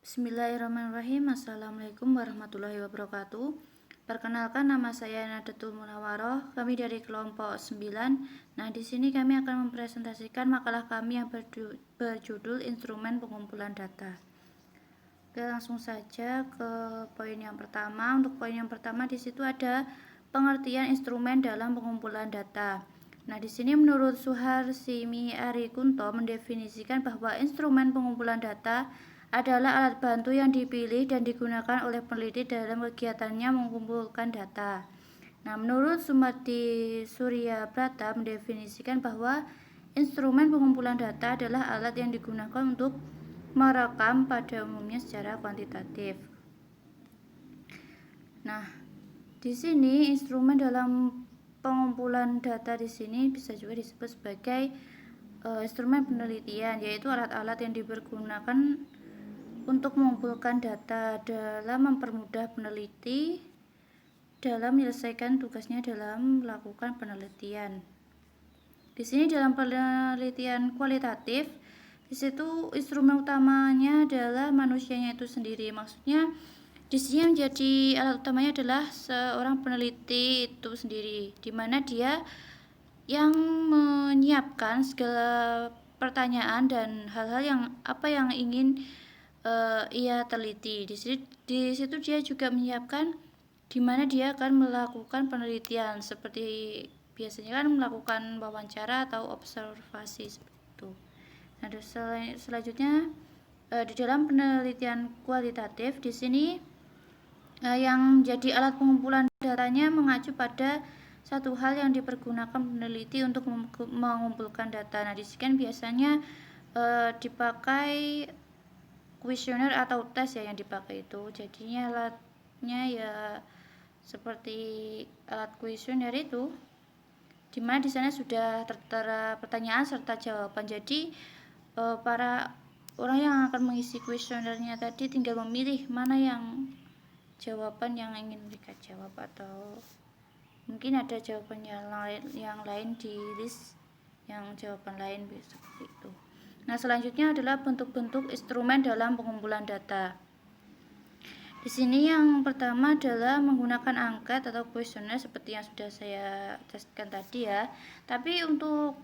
Bismillahirrahmanirrahim. Assalamualaikum warahmatullahi wabarakatuh. Perkenalkan, nama saya Nadatul Munawaroh. Kami dari kelompok 9. Nah, di sini kami akan mempresentasikan makalah kami yang berjudul Instrumen Pengumpulan Data. Oke, langsung saja ke poin yang pertama. Untuk poin yang pertama di situ ada pengertian instrumen dalam pengumpulan data. Nah, di sini menurut Suharsimi Arikunto mendefinisikan bahwa instrumen pengumpulan data adalah alat bantu yang dipilih dan digunakan oleh peneliti dalam kegiatannya mengumpulkan data. Nah, menurut Sumardi Suryabrata mendefinisikan bahwa instrumen pengumpulan data adalah alat yang digunakan untuk merekam pada umumnya secara kuantitatif. Nah, di sini instrumen dalam pengumpulan data di sini bisa juga disebut sebagai instrumen penelitian, yaitu alat-alat yang dipergunakan untuk mengumpulkan data dalam mempermudah peneliti dalam menyelesaikan tugasnya dalam melakukan penelitian. Di sini dalam penelitian kualitatif, di situ instrumen utamanya adalah manusianya itu sendiri. Maksudnya di sini yang menjadi alat utamanya adalah seorang peneliti itu sendiri, di mana dia yang menyiapkan segala pertanyaan dan hal-hal yang ingin ia teliti. Di situ dia juga menyiapkan di mana dia akan melakukan penelitian, seperti biasanya kan melakukan wawancara atau observasi seperti itu. Nah, selanjutnya di dalam penelitian kualitatif di sini yang menjadi alat pengumpulan datanya mengacu pada satu hal yang dipergunakan peneliti untuk mengumpulkan data. Nah, di sini kan biasanya dipakai kuesioner atau tes ya yang dipakai itu. Jadinya alatnya ya seperti alat kuesioner itu, dimana di sana sudah tertera pertanyaan serta jawaban. Jadi para orang yang akan mengisi kuesionernya tadi tinggal memilih mana yang jawaban yang ingin mereka jawab, atau mungkin ada jawaban yang lain di list yang jawaban lain seperti itu. Nah, selanjutnya adalah bentuk-bentuk instrumen dalam pengumpulan data. Di sini yang pertama adalah menggunakan angket atau kuesioner seperti yang sudah saya jelaskan tadi ya. Tapi untuk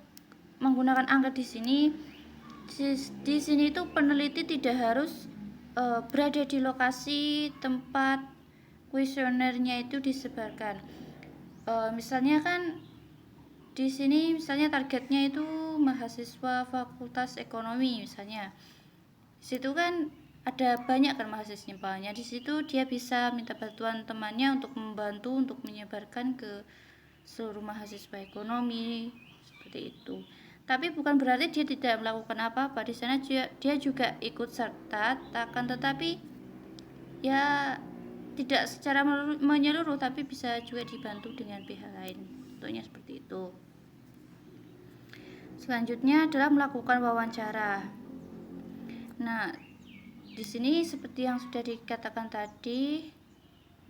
menggunakan angket di sini itu peneliti tidak harus berada di lokasi tempat kuesionernya itu disebarkan. Misalnya kan di sini misalnya targetnya itu mahasiswa Fakultas Ekonomi misalnya. Di situ kan ada banyak kan mahasiswanya. Di situ dia bisa minta bantuan temannya untuk membantu untuk menyebarkan ke seluruh mahasiswa ekonomi seperti itu. Tapi bukan berarti dia tidak melakukan apa-apa. Di sana dia juga ikut serta, akan tetapi ya tidak secara menyeluruh, tapi bisa juga dibantu dengan pihak lain. Contohnya seperti itu. Selanjutnya adalah melakukan wawancara. Nah, di sini seperti yang sudah dikatakan tadi,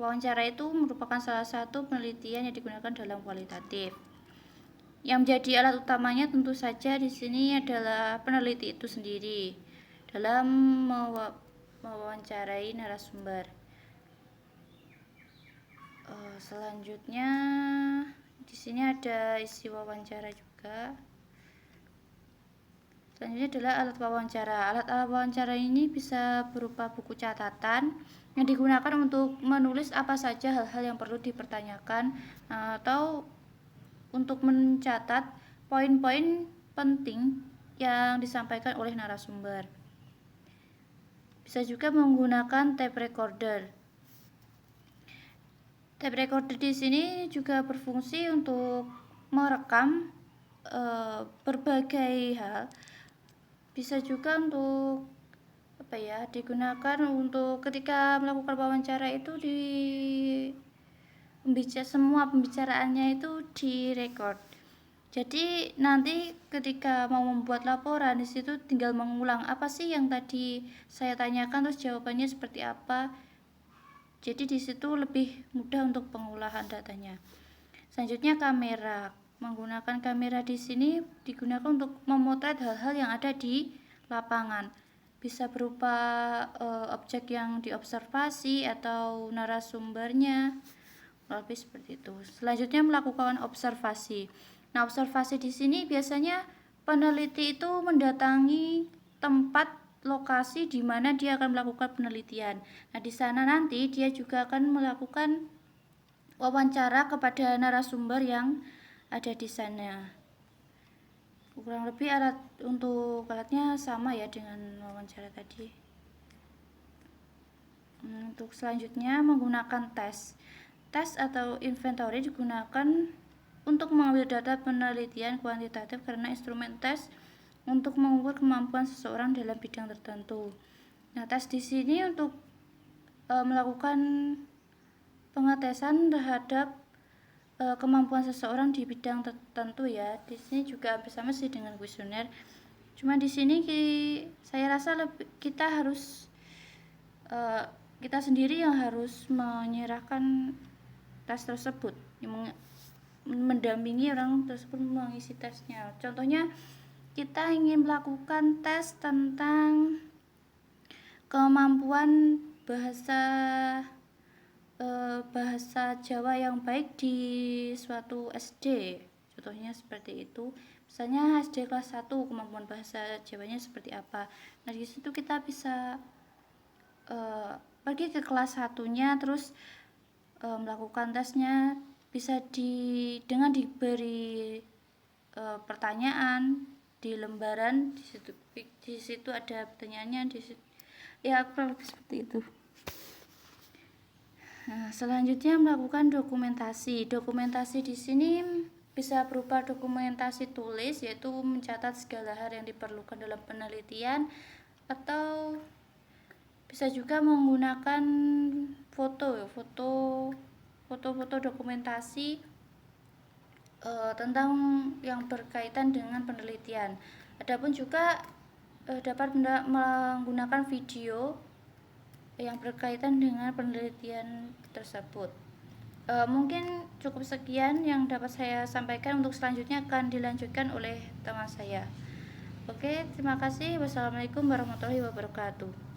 wawancara itu merupakan salah satu penelitian yang digunakan dalam kualitatif. Yang menjadi alat utamanya tentu saja di sini adalah peneliti itu sendiri dalam mewawancarai narasumber. Selanjutnya di sini ada isi wawancara juga. Selanjutnya adalah alat wawancara. Alat-alat wawancara ini bisa berupa buku catatan yang digunakan untuk menulis apa saja hal-hal yang perlu dipertanyakan, atau untuk mencatat poin-poin penting yang disampaikan oleh narasumber. Bisa juga menggunakan tape recorder. Tape recorder di sini juga berfungsi untuk merekam berbagai hal. Bisa juga untuk digunakan untuk ketika melakukan wawancara itu semua pembicaraannya itu direkod. Jadi nanti ketika mau membuat laporan di situ tinggal mengulang apa sih yang tadi saya tanyakan, terus jawabannya seperti apa. Jadi di situ lebih mudah untuk pengolahan datanya. Selanjutnya kamera. Menggunakan kamera di sini digunakan untuk memotret hal-hal yang ada di lapangan. bisa berupa objek yang diobservasi atau narasumbernya, lebih seperti itu. Selanjutnya melakukan observasi. Nah, observasi di sini biasanya peneliti itu mendatangi tempat lokasi di mana dia akan melakukan penelitian. Nah, di sana nanti dia juga akan melakukan wawancara kepada narasumber yang ada di sana. Kurang lebih alatnya sama ya dengan wawancara tadi. Untuk selanjutnya menggunakan tes. Tes atau inventory digunakan untuk mengambil data penelitian kuantitatif karena instrumen tes untuk mengukur kemampuan seseorang dalam bidang tertentu. Nah, tes di sini untuk melakukan pengetesan terhadap kemampuan seseorang di bidang tertentu ya. Di sini juga hampir sama sih dengan kuesioner. Cuma di sini saya rasa kita harus kita sendiri yang harus menyerahkan tes tersebut, mendampingi orang tersebut mengisi tesnya. Contohnya kita ingin melakukan tes tentang kemampuan bahasa Jawa yang baik di suatu SD, contohnya seperti itu. Misalnya SD kelas 1 kemampuan bahasa Jawanya seperti apa. Nah, di situ kita bisa pergi ke kelas 1-nya terus melakukan tesnya, bisa dengan diberi pertanyaan di lembaran, di situ ada pertanyaannya, di situ ya kurang lebih seperti itu. Nah, selanjutnya melakukan dokumentasi. Dokumentasi di sini bisa berupa dokumentasi tulis, yaitu mencatat segala hal yang diperlukan dalam penelitian, atau bisa juga menggunakan foto-foto dokumentasi tentang yang berkaitan dengan penelitian. Adapun juga dapat menggunakan video yang berkaitan dengan penelitian tersebut. Mungkin cukup sekian yang dapat saya sampaikan. Untuk selanjutnya akan dilanjutkan oleh teman saya. Oke, terima kasih. Wassalamualaikum warahmatullahi wabarakatuh.